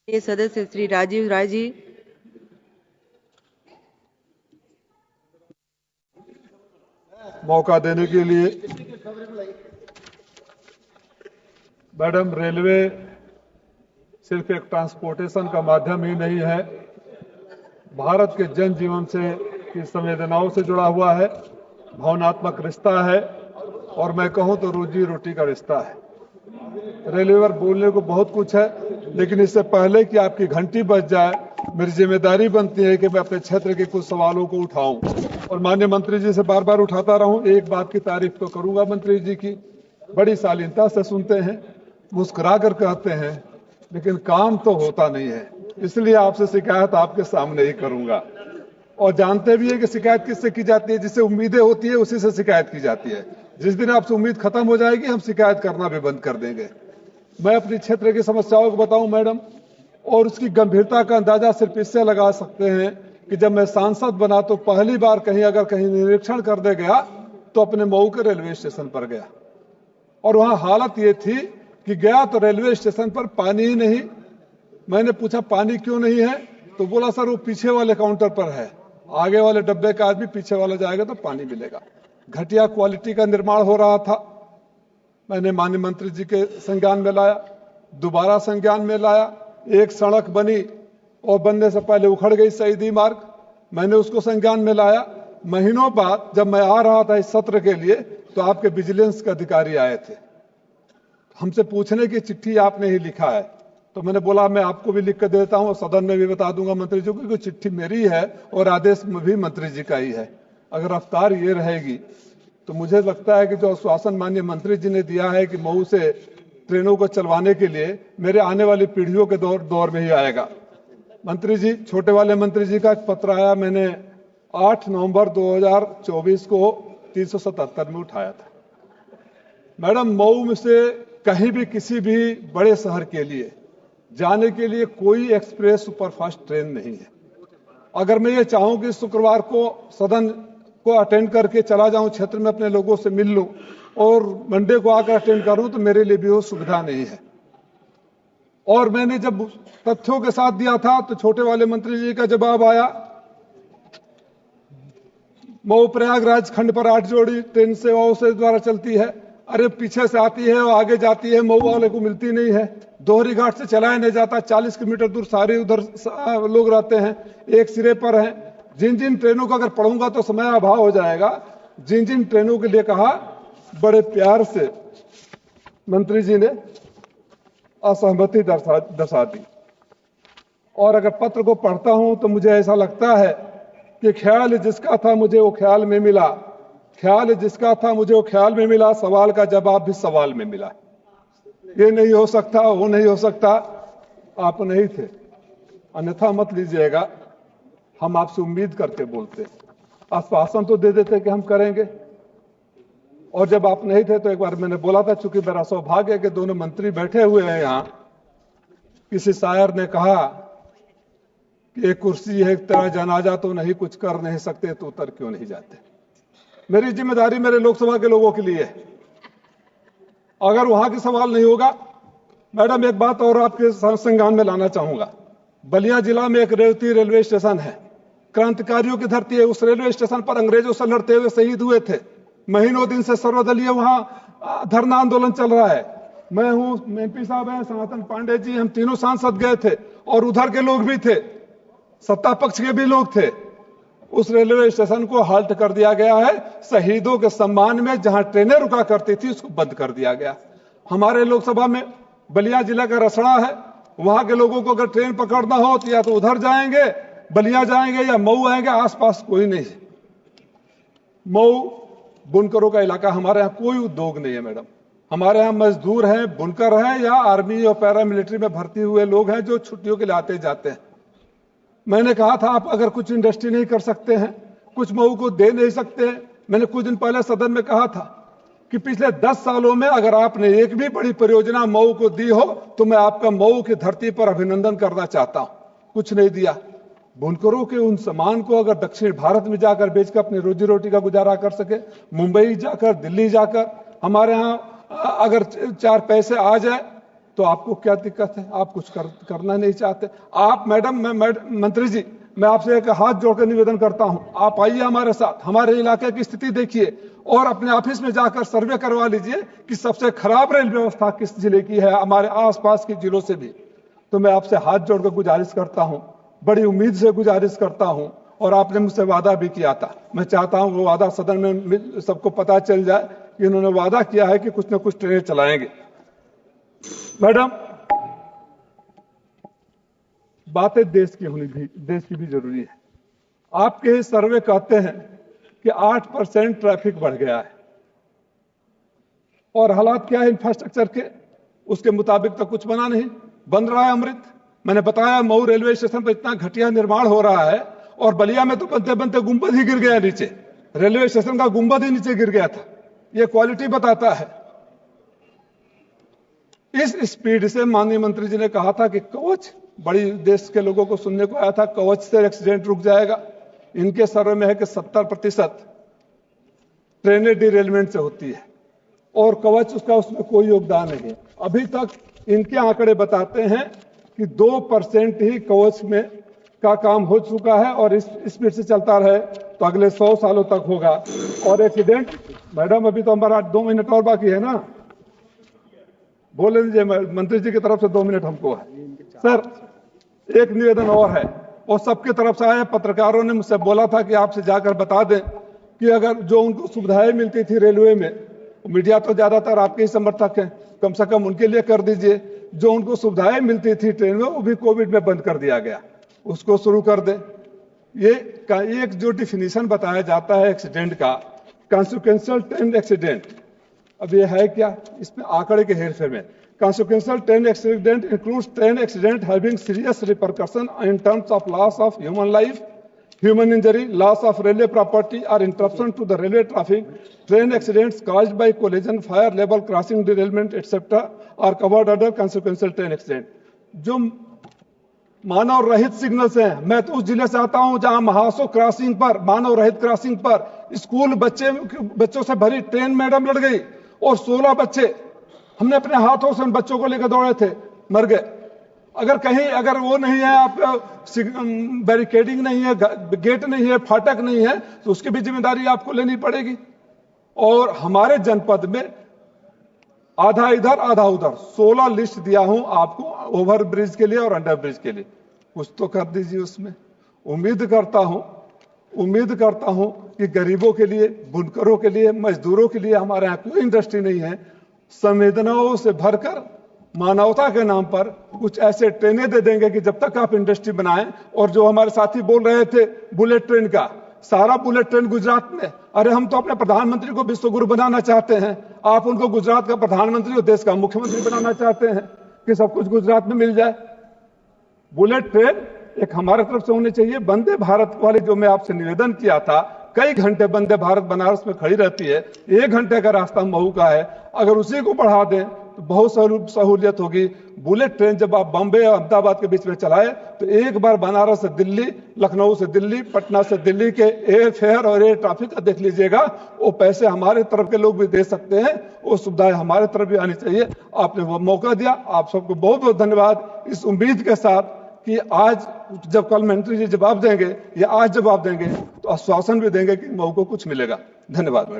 ये सदस्य श्री राजीव राय जी। मौका देने के लिए। मैडम, रेलवे सिर्फ एक ट्रांसपोर्टेशन का माध्यम ही नहीं है, भारत के जन जीवन से की संवेदनाओं से जुड़ा हुआ है, भावनात्मक रिश्ता है और मैं कहूं तो रोजी रोटी का रिश्ता है। रेलवे पर बोलने को बहुत कुछ है, लेकिन इससे पहले कि आपकी घंटी बज जाए, मेरी जिम्मेदारी बनती है कि मैं अपने क्षेत्र के कुछ सवालों को उठाऊं और माननीय मंत्री जी से बार बार उठाता रहूं। एक बात की तारीफ तो करूंगा मंत्री जी की, बड़ी शालीनता से सुनते हैं, मुस्कुरा कर कहते हैं, लेकिन काम तो होता नहीं है। इसलिए आपसे शिकायत आपके सामने ही करूंगा और जानते भी है कि शिकायत किससे की जाती है, जिससे उम्मीदें होती है उसी से शिकायत की जाती है। जिस दिन आपसे उम्मीद खत्म हो जाएगी हम शिकायत करना भी बंद कर देंगे। मैं अपने क्षेत्र की समस्याओं को बताऊं मैडम, और उसकी गंभीरता का अंदाजा सिर्फ इससे लगा सकते हैं कि जब मैं सांसद बना तो पहली बार कहीं निरीक्षण करने गया तो अपने मऊ के रेलवे स्टेशन पर गया और वहां हालत ये थी कि गया तो रेलवे स्टेशन पर पानी ही नहीं। मैंने पूछा पानी क्यों नहीं है, तो बोला सर वो पीछे वाले काउंटर पर है, आगे वाले डब्बे का आदमी पीछे वाला जाएगा तो पानी मिलेगा। घटिया क्वालिटी का निर्माण हो रहा था। मैंने माननीय मंत्री जी के संज्ञान में लाया, दोबारा संज्ञान में लाया। एक सड़क बनी और बनने से पहले उखड़ गई शहीदी मार्ग, मैंने उसको संज्ञान में लाया। महीनों बाद जब मैं आ रहा था इस सत्र के लिए तो आपके विजिलेंस के अधिकारी आए थे, हमसे पूछने की चिट्ठी आपने ही लिखा है, तो मैंने बोला मैं आपको भी लिख कर देता हूं और सदन में भी बता दूंगा मंत्री जी को, क्योंकि चिट्ठी मेरी है और आदेश में भी मंत्री जी का ही है। अगर रफ्तार ये रहेगी तो मुझे लगता है कि जो आश्वासन माननीय मंत्री जी ने दिया है कि मऊ से ट्रेनों को चलवाने के लिए मेरे आने वाली पीढ़ियों के दौर में ही आएगा। मंत्री जी, छोटे वाले मंत्री जी का एक पत्र आया, मैंने 8 नवंबर 2024 को 377 में उठाया था। मैडम, मऊ में से कहीं भी किसी भी बड़े शहर के लिए जाने के लिए कोई एक्सप्रेस सुपरफास्ट ट्रेन नहीं है। अगर मैं ये चाहूं कि शुक्रवार को सदन को अटेंड करके चला जाऊं, क्षेत्र में अपने लोगों से मिल लूं और मंडे को आकर अटेंड करूं, तो मेरे लिए भी वो सुविधा नहीं है। और मैंने जब तथ्यों के साथ दिया था तो छोटे वाले मंत्री जी का जवाब आया, मऊ प्रयागराज खंड पर 8 जोड़ी ट्रेन सेवाओं से द्वारा चलती है। अरे पीछे से आती है और आगे जाती है, मऊ वाले को मिलती नहीं है। दोहरी घाट से चलाया नहीं जाता, 40 किलोमीटर दूर सारे उधर लोग रहते हैं, एक सिरे पर हैं। जिन जिन ट्रेनों का अगर पढ़ूंगा तो समय अभाव हो जाएगा। जिन जिन ट्रेनों के लिए कहा, बड़े प्यार से मंत्री जी ने असहमति दर्शा दी। और अगर पत्र को पढ़ता हूं तो मुझे ऐसा लगता है कि ख्याल जिसका था मुझे वो ख्याल में मिला, ख्याल जिसका था मुझे वो ख्याल में मिला, सवाल का जवाब भी सवाल में मिला। ये नहीं हो सकता, वो नहीं हो सकता, आप नहीं थे, अन्यथा मत लीजिएगा। हम आपसे उम्मीद करके बोलते, आश्वासन तो दे देते कि हम करेंगे। और जब आप नहीं थे तो एक बार मैंने बोला था, चूंकि मेरा सौभाग्य है कि दोनों मंत्री बैठे हुए हैं यहां। किसी शायर ने कहा कि एक कुर्सी है तेरा जनाजा, तो नहीं कुछ कर नहीं सकते तो उतर क्यों नहीं जाते। मेरी जिम्मेदारी मेरे लोकसभा के लोगों के लिए है। अगर वहां की सवाल नहीं होगा, मैडम एक बात और आपके संज्ञान में लाना चाहूंगा। बलिया जिला में एक रेवती रेलवे स्टेशन है, क्रांतिकारियों की धरती है। उस रेलवे स्टेशन पर अंग्रेजों से लड़ते हुए शहीद हुए थे। महीनों दिन से सर्वदलीय वहां धरना आंदोलन चल रहा है। मैं हूं, एमपी साहब हैं, सनातन पांडे जी, हम तीनों सांसद गए थे और उधर के लोग भी थे, सत्ता पक्ष के भी लोग थे। उस रेलवे स्टेशन को हाल्ट कर दिया गया है। शहीदों के सम्मान में जहां ट्रेनें रुका करती थी उसको बंद कर दिया गया। हमारे लोकसभा में बलिया जिला का रसड़ा है, वहां के लोगों को अगर ट्रेन पकड़ना हो तो या तो उधर जाएंगे, बलिया जाएंगे, या मऊ आएंगे। आसपास कोई नहीं है। मऊ बुनकरों का इलाका, हमारे यहाँ कोई उद्योग नहीं है मैडम। हमारे यहाँ मजदूर हैं, बुनकर हैं, या आर्मी और पैरामिलिट्री में भर्ती हुए लोग हैं जो छुट्टियों के लिए आते जाते हैं। मैंने कहा था आप अगर कुछ इंडस्ट्री नहीं कर सकते हैं, कुछ मऊ को दे नहीं सकते हैं। मैंने कुछ दिन पहले सदन में कहा था कि पिछले 10 सालों में अगर आपने एक भी बड़ी परियोजना मऊ को दी हो तो मैं आपका मऊ की धरती पर अभिनंदन करना चाहता हूं। कुछ नहीं दिया। बुनकरों के उन सामान को अगर दक्षिण भारत में जाकर बेचकर अपनी रोजी रोटी का गुजारा कर सके, मुंबई जाकर, दिल्ली जाकर, हमारे यहां अगर 4 पैसे आ जाए तो आपको क्या दिक्कत है? आप कुछ करना नहीं चाहते। आप मंत्री जी, मैं आपसे एक हाथ जोड़कर निवेदन करता हूं, आप आइए हमारे साथ, हमारे इलाके की स्थिति देखिए और अपने ऑफिस में जाकर सर्वे करवा लीजिए कि सबसे खराब रेल व्यवस्था किस जिले की है, हमारे आसपास के जिलों से भी। तो मैं आपसे हाथ जोड़कर गुजारिश करता हूं, बड़ी उम्मीद से गुजारिश करता हूं, और आपने मुझसे वादा भी किया था, मैं चाहता हूं वो वादा सदन में सबको पता चल जाए कि उन्होंने वादा किया है कि कुछ न कुछ ट्रेनें चलाएंगे। मैडम, बातें देश की भी जरूरी है। आपके सर्वे कहते हैं कि 8% ट्रैफिक बढ़ गया है, और हालात क्या है इंफ्रास्ट्रक्चर के? उसके मुताबिक तो कुछ बना नहीं, बन रहा है अमृत। मैंने बताया मऊ रेलवे स्टेशन पर इतना घटिया निर्माण हो रहा है, और बलिया में तो बनते बनते गुंबद ही गिर गया नीचे, रेलवे स्टेशन का गुंबद ही नीचे गिर गया था। यह क्वालिटी बताता है। इस स्पीड से माननीय मंत्री जी ने कहा था कि कवच, बड़ी देश के लोगों को सुनने को आया था कवच से एक्सीडेंट रुक जाएगा। इनके सर्वे में है कि 70% ट्रेनें डिरेलमेंट से होती है, और कवच उसमें कोई योगदान नहीं है। अभी तक इनके आंकड़े बताते हैं कि 2% ही कवच में का काम हो चुका है, और इस स्पीड से चलता रहे तो अगले 100 सालों तक होगा। और एक्सीडेंट, मैडम अभी तो हमारा 2 मिनट और बाकी है ना, बोले दीजिए मंत्री जी की तरफ से 2 मिनट हमको है। सर, एक निवेदन और है, और सबके तरफ से आया। पत्रकारों ने मुझसे बोला था कि आपसे जाकर बता दें कि अगर जो उनको सुविधाएं मिलती थी रेलवे में, मीडिया तो ज्यादातर आपके ही समर्थक हैं, कम से कम उनके लिए कर दीजिए। जो उनको सुविधाएं मिलती थी ट्रेन में, वो भी कोविड में बंद कर दिया गया, उसको शुरू कर दे। ये एक जो डिफिनीशन बताया जाता है एक्सीडेंट का, कॉन्सिक्वेंशियल ट्रेन एक्सीडेंट, अब ये है क्या? इसमें आंकड़े के हेरफेर में consequential train accident includes train accident having serious repercussion in terms of loss of human life, human injury, loss of railway property or interruption to the railway traffic. Train accidents caused by collision, fire, level crossing, derailment, etc. are covered under consequential train accident. जो मानव रहित signals हैं, मैं तो उस जिले से आता हूं जहां महासो क्रॉसिंग पर, मानव रहित क्रॉसिंग पर स्कूल बच्चों से भरी ट्रेन मैडम लड़ गई, और 16 बच्चे, हमने अपने हाथों से उन बच्चों को लेकर दौड़े थे, मर गए। अगर वो नहीं है, आप बैरिकेडिंग नहीं है, गेट नहीं है, फाटक नहीं है, तो उसकी भी जिम्मेदारी आपको लेनी पड़ेगी। और हमारे जनपद में आधा इधर आधा उधर 16 लिस्ट दिया हूं आपको, ओवर ब्रिज के लिए और अंडर ब्रिज के लिए, कुछ तो कर दीजिए उसमें। उम्मीद करता हूं कि गरीबों के लिए, बुनकरों के लिए, मजदूरों के लिए हमारे यहाँ कोई इंडस्ट्री नहीं है। संवेदनाओं से भरकर मानवता के नाम पर कुछ ऐसे ट्रेनें दे देंगे कि जब तक आप इंडस्ट्री बनाएं। और जो हमारे साथी बोल रहे थे बुलेट ट्रेन का, सारा बुलेट ट्रेन गुजरात में, अरे हम तो अपने प्रधानमंत्री को विश्वगुरु बनाना चाहते हैं, आप उनको गुजरात का प्रधानमंत्री और देश का मुख्यमंत्री बनाना चाहते हैं कि सब कुछ गुजरात में मिल जाए। बुलेट ट्रेन एक हमारे तरफ से होनी चाहिए। वंदे भारत वाले जो मैं आपसे निवेदन किया था, कई घंटे वंदे भारत बनारस में खड़ी रहती है, 1 घंटे का रास्ता मऊ का है, अगर उसी को बढ़ा दें तो बहुत सहूलियत होगी। बुलेट ट्रेन जब आप बॉम्बे और अहमदाबाद के बीच में चलाए तो एक बार बनारस से दिल्ली, लखनऊ से दिल्ली, पटना से दिल्ली के एयर फेयर और एयर ट्रैफिक का देख लीजिएगा। वो पैसे हमारे तरफ के लोग भी दे सकते हैं, वो सुविधाएं हमारे तरफ भी आनी चाहिए। आपने वो मौका दिया, आप सबको बहुत बहुत धन्यवाद। इस उम्मीद के साथ कि आज जब कल मंत्री जी जवाब देंगे या आज जवाब देंगे तो आश्वासन भी देंगे कि मऊ को कुछ मिलेगा। धन्यवाद मैडम।